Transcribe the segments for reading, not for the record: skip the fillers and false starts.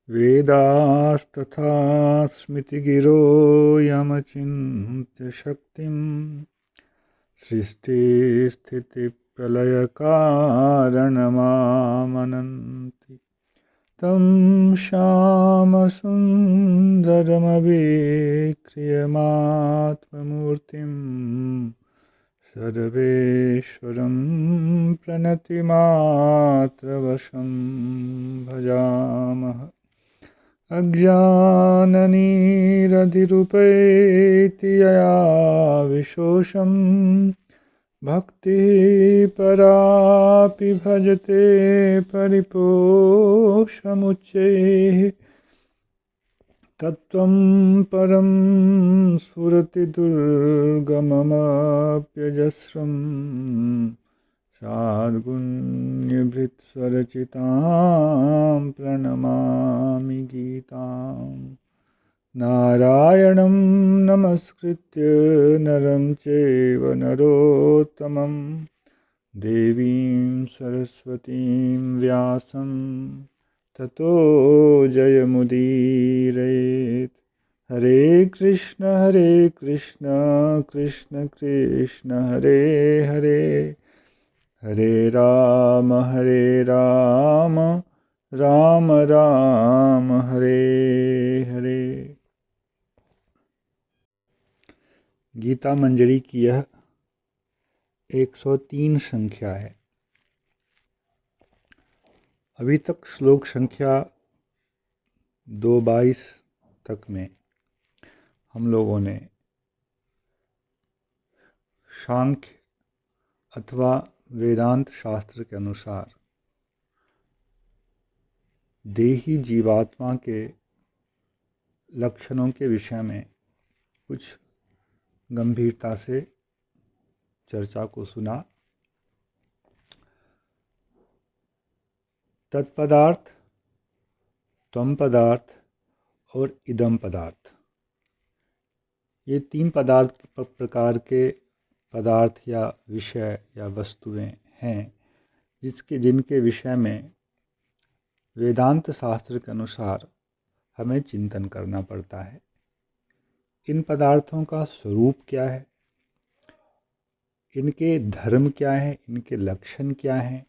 वेदास्तथा स्मृतिगिरो यमचिन्त्य शक्तिं सृष्टिस्थितिप्रलयकारणमामनन्ति तं श्यामसुन्दरमवेक्रियमात्ममूर्तिं सर्वेश्वरं प्रणतिमात्रवशं भजामः। अज्ञाननिरधिरुपैति यया विशोषं भक्तिः परापि भजते परिपोषमुच्चैः तत्त्वं परं स्फुरति दुर्गममप्यजस्रं साद्गुण्यभृत्स्वरचितां प्रणमामि गीताम्। नारायणं नमस्कृत्य नरं चैव नरोत्तमं देवीं सरस्वतीं व्यासं ततो जयमुदीरयेत्। हरे कृष्ण कृष्ण कृष्ण हरे हरे, हरे राम राम राम हरे हरे। गीता मंजरी की यह 103 संख्या है। अभी तक श्लोक संख्या 222 तक में हम लोगों ने सांख्य अथवा वेदांत शास्त्र के अनुसार देही जीवात्मा के लक्षणों के विषय में कुछ गंभीरता से चर्चा को सुना। तत्पदार्थ, त्वम पदार्थ और इदम पदार्थ, ये 3 प्रकार के पदार्थ या विषय या वस्तुएं हैं जिनके विषय में वेदांत शास्त्र के अनुसार हमें चिंतन करना पड़ता है। इन पदार्थों का स्वरूप क्या है, इनके धर्म क्या है, इनके लक्षण क्या हैं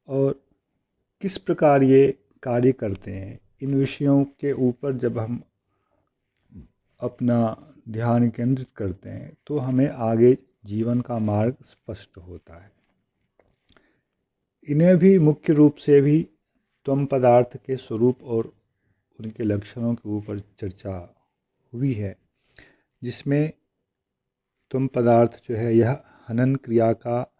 और किस प्रकार ये कार्य करते हैं, इन विषयों के ऊपर जब हम अपना ध्यान केंद्रित करते हैं तो हमें आगे जीवन का मार्ग स्पष्ट होता है। इन्हें भी मुख्य रूप से भी त्वम पदार्थ के स्वरूप और उनके लक्षणों के ऊपर चर्चा हुई है, जिसमें त्वम पदार्थ जो है यह हनन क्रिया का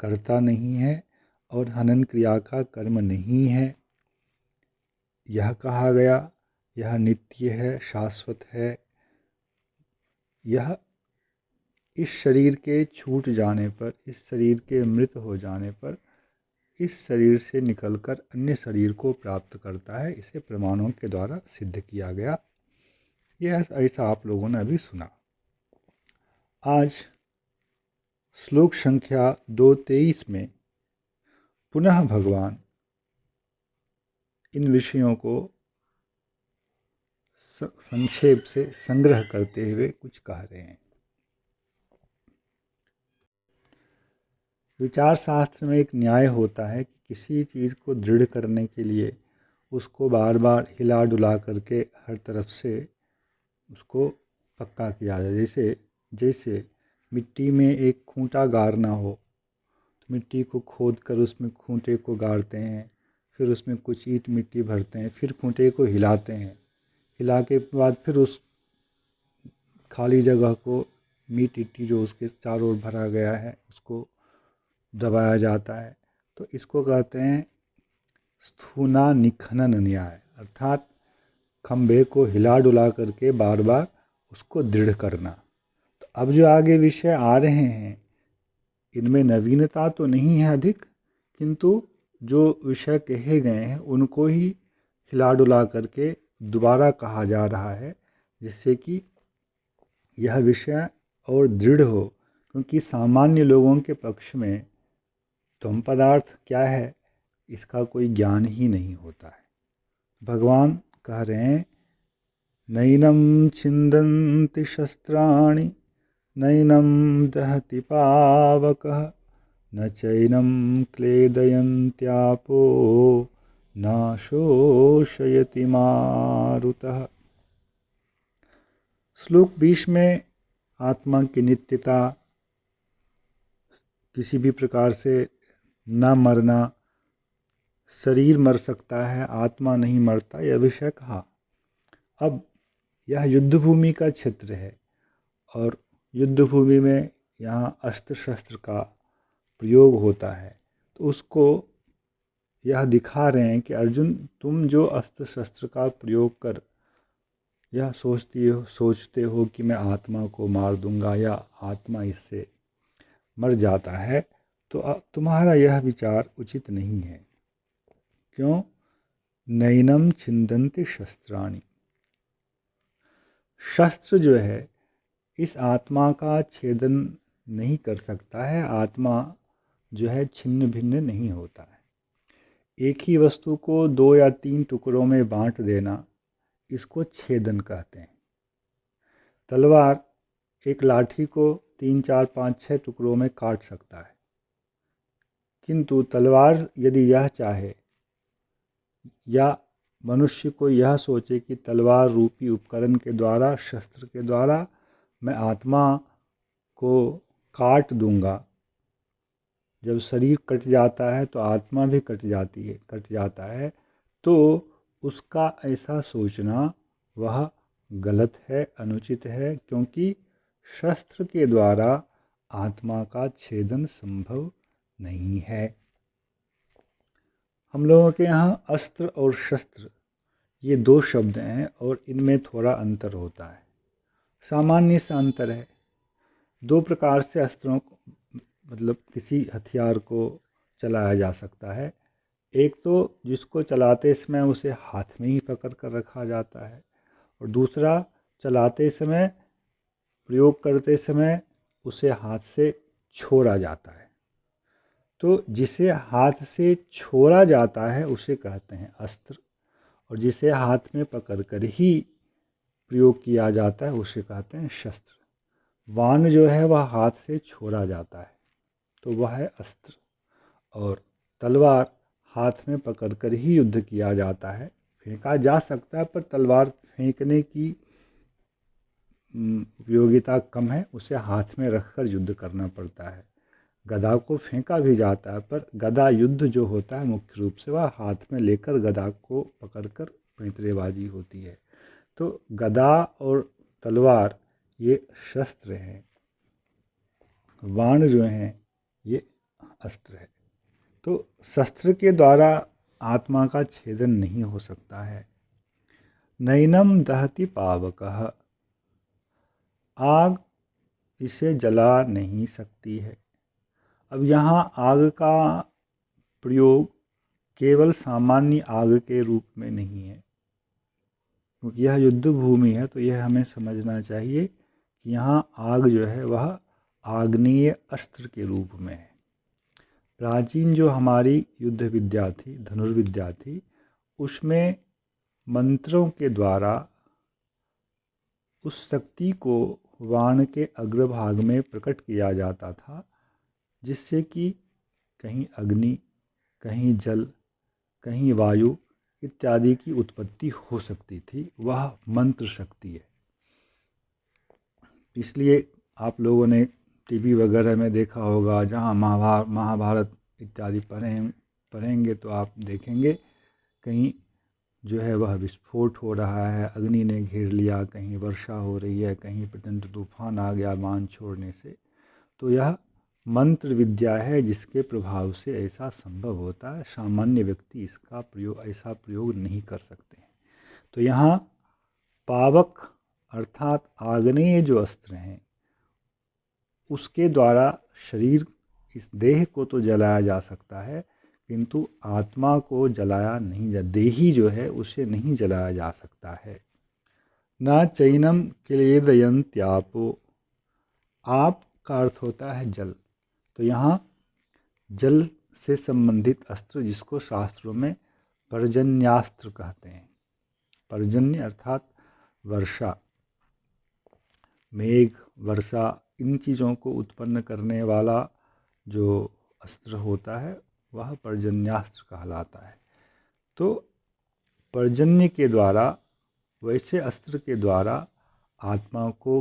कर्ता नहीं है और हनन क्रिया का कर्म नहीं है। यह कहा गया यह नित्य है, शाश्वत है। यह इस शरीर के छूट जाने पर, इस शरीर के मृत हो जाने पर इस शरीर से निकलकर अन्य शरीर को प्राप्त करता है। इसे प्रमाणों के द्वारा सिद्ध किया गया। यह ऐसा आप लोगों ने अभी सुना। आज श्लोक संख्या 223 में पुनः भगवान इन विषयों को संक्षेप से संग्रह करते हुए कुछ कह रहे हैं। विचार शास्त्र में एक न्याय होता है कि किसी चीज़ को दृढ़ करने के लिए उसको बार बार हिला डुला करके हर तरफ से उसको पक्का किया जाए। जैसे मिट्टी में एक खूंटा गाड़ना हो तो मिट्टी को खोद कर उसमें खूंटे को गाड़ते हैं, फिर उसमें कुछ ईंट मिट्टी भरते हैं, फिर खूंटे को हिलाते हैं। हिला के बाद फिर उस खाली जगह को मिट्टी जो उसके चारों ओर भरा गया है उसको दबाया जाता है। तो इसको कहते हैं स्थूना निखनन न्याय, अर्थात खंभे को हिला डुला करके बार बार उसको दृढ़ करना। तो अब जो आगे विषय आ रहे हैं इनमें नवीनता तो नहीं है अधिक, किंतु जो विषय कहे गए हैं उनको ही हिला डुला करके दोबारा कहा जा रहा है, जिससे कि यह विषय और दृढ़ हो। क्योंकि सामान्य लोगों के पक्ष में त्वम पदार्थ क्या है इसका कोई ज्ञान ही नहीं होता है। भगवान कह रहे हैं नैनं छिन्दन्ति शस्त्राणि नैनं दहति पावकः न चैनं क्लेदयन्त्यापो न शोषयति मारुतः। श्लोक 20 में आत्मा की नित्यता, किसी भी प्रकार से न मरना, शरीर मर सकता है आत्मा नहीं मरता, यह विषय कहा। अब यह युद्ध भूमि का क्षेत्र है और युद्ध भूमि में यहाँ अस्त्र शस्त्र का प्रयोग होता है, तो उसको यह दिखा रहे हैं कि अर्जुन तुम जो अस्त्र शस्त्र का प्रयोग कर यह सोचते हो कि मैं आत्मा को मार दूंगा या आत्मा इससे मर जाता है, तो तुम्हारा यह विचार उचित नहीं है। क्यों? नैनम छिन्दन्ति शस्त्राणि, शस्त्र जो है इस आत्मा का छेदन नहीं कर सकता है। आत्मा जो है छिन्न भिन्न नहीं होता है। एक ही वस्तु को 2 या 3 टुकड़ों में बांट देना, इसको छेदन कहते हैं। तलवार एक लाठी को 3, 4, 5, 6 टुकड़ों में काट सकता है, किंतु तलवार यदि यह चाहे या मनुष्य को यह सोचे कि तलवार रूपी उपकरण के द्वारा, शस्त्र के द्वारा मैं आत्मा को काट दूंगा, जब शरीर कट जाता है तो आत्मा भी कट जाता है, तो उसका ऐसा सोचना वह गलत है, अनुचित है, क्योंकि शस्त्र के द्वारा आत्मा का छेदन संभव नहीं है। हम लोगों के यहाँ अस्त्र और शस्त्र ये 2 शब्द हैं और इनमें थोड़ा अंतर होता है, सामान्य सा अंतर है। 2 प्रकार से अस्त्रों को, मतलब किसी हथियार को चलाया जा सकता है। एक तो जिसको चलाते समय उसे हाथ में ही पकड़ कर रखा जाता है, और दूसरा चलाते समय, प्रयोग करते समय उसे हाथ से छोड़ा जाता है। तो जिसे हाथ से छोड़ा जाता है उसे कहते हैं अस्त्र, और जिसे हाथ में पकड़ कर ही प्रयोग किया जाता है उसे कहते हैं शस्त्र। वाण जो है वह हाथ से छोड़ा जाता है तो वह है अस्त्र, और तलवार हाथ में पकड़कर ही युद्ध किया जाता है। फेंका जा सकता है पर तलवार फेंकने की उपयोगिता कम है, उसे हाथ में रखकर युद्ध करना पड़ता है। गदा को फेंका भी जाता है पर गदा युद्ध जो होता है मुख्य रूप से वह हाथ में लेकर गदा को पकड़कर पैंतरेबाजी होती है। तो गदा और तलवार ये शस्त्र हैं, वाण जो हैं ये अस्त्र है। तो शस्त्र के द्वारा आत्मा का छेदन नहीं हो सकता है। नैनम दहति पावकः, आग इसे जला नहीं सकती है। अब यहाँ आग का प्रयोग केवल सामान्य आग के रूप में नहीं है, क्योंकि यह युद्ध भूमि है, तो यह हमें समझना चाहिए कि यहाँ आग जो है वह आग्नेय अस्त्र के रूप में है। प्राचीन जो हमारी युद्ध विद्या थी, धनुर्विद्या थी, उसमें मंत्रों के द्वारा उस शक्ति को बाण के अग्रभाग में प्रकट किया जाता था, जिससे कि कहीं अग्नि, कहीं जल, कहीं वायु इत्यादि की उत्पत्ति हो सकती थी। वह मंत्र शक्ति है। इसलिए आप लोगों ने टीवी वगैरह में देखा होगा, जहाँ महाभारत इत्यादि पढ़ेंगे तो आप देखेंगे कहीं जो है वह विस्फोट हो रहा है, अग्नि ने घेर लिया, कहीं वर्षा हो रही है, कहीं प्रचंड तूफान आ गया बाण छोड़ने से। तो यह मंत्र विद्या है जिसके प्रभाव से ऐसा संभव होता है। सामान्य व्यक्ति इसका ऐसा प्रयोग नहीं कर सकते हैं। तो यहाँ पावक अर्थात आग्नेय जो अस्त्र हैं उसके द्वारा शरीर, इस देह को तो जलाया जा सकता है, किंतु आत्मा को जलाया नहीं जा, देही जो है उसे नहीं जलाया जा सकता है। न चैनम क्लेदयन्त्यापो, आप का अर्थ होता है जल। तो यहाँ जल से संबंधित अस्त्र जिसको शास्त्रों में पर्जन्यास्त्र कहते हैं, पर्जन्य अर्थात वर्षा, मेघ, वर्षा, इन चीज़ों को उत्पन्न करने वाला जो अस्त्र होता है वह पर्जन्यास्त्र कहलाता है। तो पर्जन्य के द्वारा, वैसे अस्त्र के द्वारा आत्मा को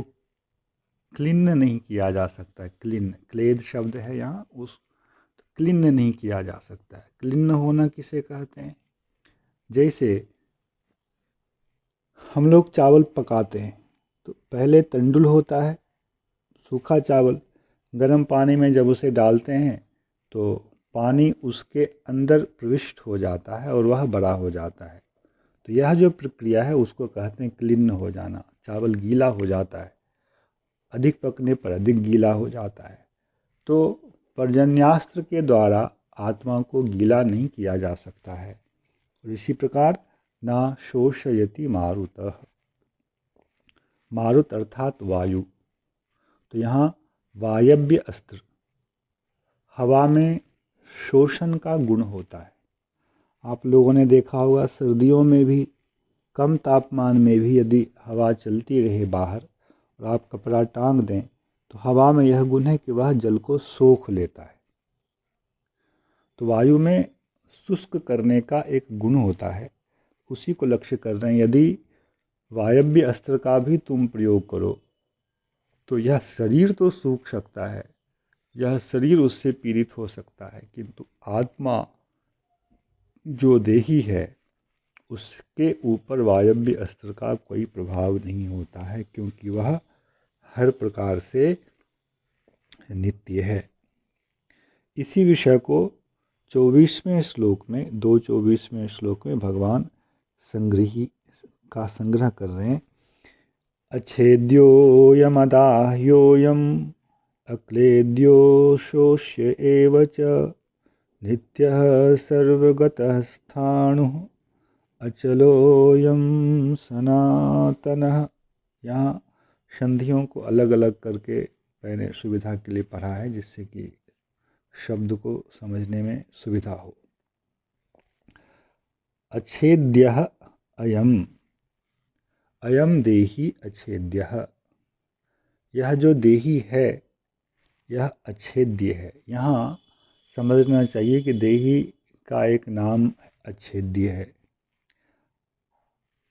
क्लिन्न नहीं किया जा सकता है। क्लिन्न, क्लेद शब्द है यहाँ, उस क्लिन्न नहीं किया जा सकता है। क्लिन्न होना किसे कहते हैं? जैसे हम लोग चावल पकाते हैं तो पहले तंडुल होता है, सूखा चावल, गर्म पानी में जब उसे डालते हैं तो पानी उसके अंदर प्रविष्ट हो जाता है और वह बड़ा हो जाता है। तो यह जो प्रक्रिया है उसको कहते हैं क्लिन्न हो जाना। चावल गीला हो जाता है, अधिक पकने पर अधिक गीला हो जाता है। तो पर्जन्यास्त्र के द्वारा आत्मा को गीला नहीं किया जा सकता है। और इसी प्रकार ना शोषयति मारुतः, मारुत अर्थात वायु। तो यहाँ वायव्य अस्त्र, हवा में शोषण का गुण होता है। आप लोगों ने देखा होगा सर्दियों में भी, कम तापमान में भी यदि हवा चलती रहे बाहर और आप कपड़ा टांग दें तो हवा में यह गुण है कि वह जल को सोख लेता है। तो वायु में शुष्क करने का एक गुण होता है, उसी को लक्ष्य कर रहे हैं। यदि वायव्य अस्त्र का भी तुम प्रयोग करो तो यह शरीर तो सूख सकता है, यह शरीर उससे पीड़ित हो सकता है, किंतु आत्मा जो देही है उसके ऊपर वायव्य अस्त्र का कोई प्रभाव नहीं होता है, क्योंकि वह हर प्रकार से नित्य है। इसी विषय को 24वें श्लोक में, 2:24वें श्लोक में भगवान संग्रह कर रहे हैं। अच्छेद्योऽयमदाह्योऽयम् अक्लेद्यो शोष्य एव च नित्यः सर्वगतः स्थाणुः अचलोऽयं सनातनः। यहाँ संधियों को अलग अलग करके मैंने सुविधा के लिए पढ़ा है, जिससे कि शब्द को समझने में सुविधा हो। अच्छेद्यः अयम्, अयम देही अच्छेद्यः, यह जो देही है यह अच्छेद्य है। यहाँ समझना चाहिए कि देही का एक नाम अच्छेद्य है।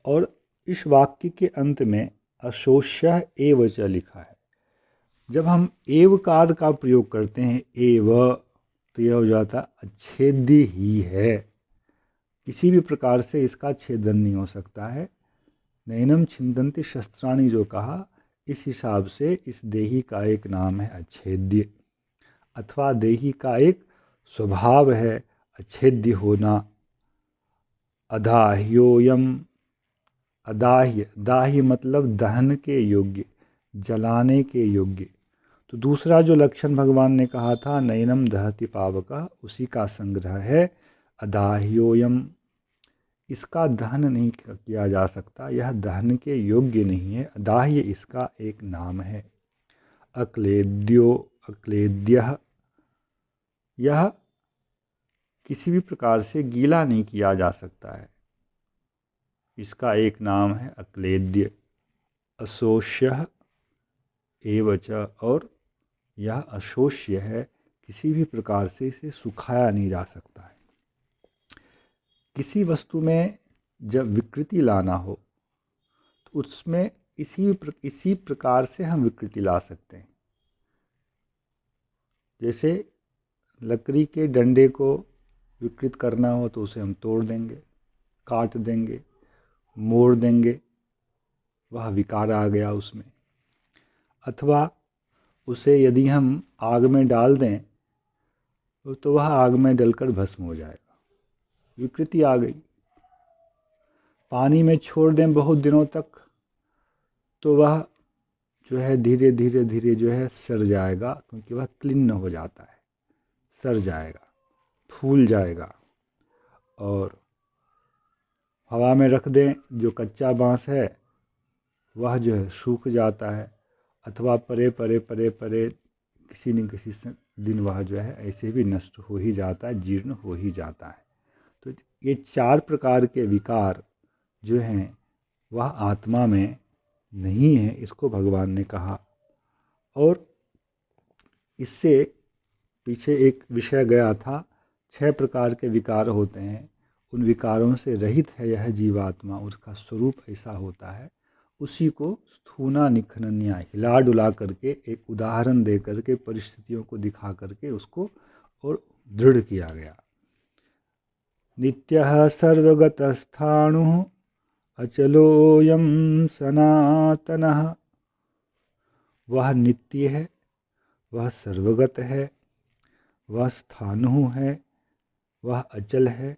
और इस वाक्य के अंत में अशोष्यः एव च लिखा है। जब हम एवकार का प्रयोग करते हैं, एव, तो यह हो जाता अच्छेद्य ही है, किसी भी प्रकार से इसका छेदन नहीं हो सकता है। नैनम छिन्दन्ति शस्त्राणि जो कहा, इस हिसाब से इस देही का एक नाम है अच्छेद्य, अथवा देही का एक स्वभाव है अच्छेद्य होना। अदाह्योऽयम्, अदाह्य, दाह्य मतलब दहन के योग्य, जलाने के योग्य। तो दूसरा जो लक्षण भगवान ने कहा था नैनम दहति पावकः, उसी का संग्रह है अदाह्योऽयम्। इसका दहन नहीं किया जा सकता, यह दहन के योग्य नहीं है, अदाह्य इसका एक नाम है। अक्लेद्यो, अक्लेद्यः, यह किसी भी प्रकार से गीला नहीं किया जा सकता है, इसका एक नाम है अक्लेद्य। अशोष्यः एव च, और यह अशोष्य है, किसी भी प्रकार से इसे सुखाया नहीं जा सकता है। किसी वस्तु में जब विकृति लाना हो तो उसमें इसी प्रकार से हम विकृति ला सकते हैं। जैसे लकड़ी के डंडे को विकृत करना हो तो उसे हम तोड़ देंगे, काट देंगे, मोड़ देंगे, वह विकार आ गया उसमें। अथवा उसे यदि हम आग में डाल दें तो वह आग में डलकर भस्म हो जाएगा, विकृति आ गई। पानी में छोड़ दें बहुत दिनों तक तो वह जो है धीरे धीरे जो है सड़ जाएगा, क्योंकि वह क्लिन्न हो जाता है, सड़ जाएगा, फूल जाएगा। और हवा में रख दें, जो कच्चा बांस है वह जो है सूख जाता है, अथवा परे परे परे परे किसी न किसी दिन वह जो है ऐसे भी नष्ट हो ही जाता है, जीर्ण हो ही जाता है। तो ये 4 प्रकार के विकार जो हैं वह आत्मा में नहीं है, इसको भगवान ने कहा। और इससे पीछे एक विषय गया था, 6 प्रकार के विकार होते हैं, उन विकारों से रहित है यह जीवात्मा, उसका स्वरूप ऐसा होता है। उसी को स्थूना निखनन्या, हिला डुला करके, एक उदाहरण दे करके, परिस्थितियों को दिखा करके उसको और दृढ़ किया गया। नित्यः सर्वगतस्थाणुः अचलोऽयं सनातनः। वह नित्य है, वह सर्वगत है, वह स्थाणु है, वह अचल है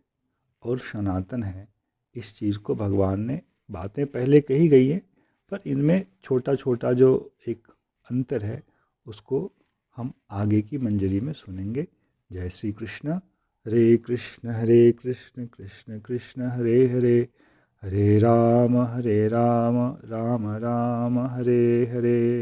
और सनातन है। इस चीज़ को भगवान ने, बातें पहले कही गई हैं, पर इनमें छोटा छोटा जो एक अंतर है उसको हम आगे की मंजरी में सुनेंगे। जय श्री कृष्ण। हरे कृष्ण कृष्ण कृष्ण हरे हरे, हरे राम राम राम हरे हरे।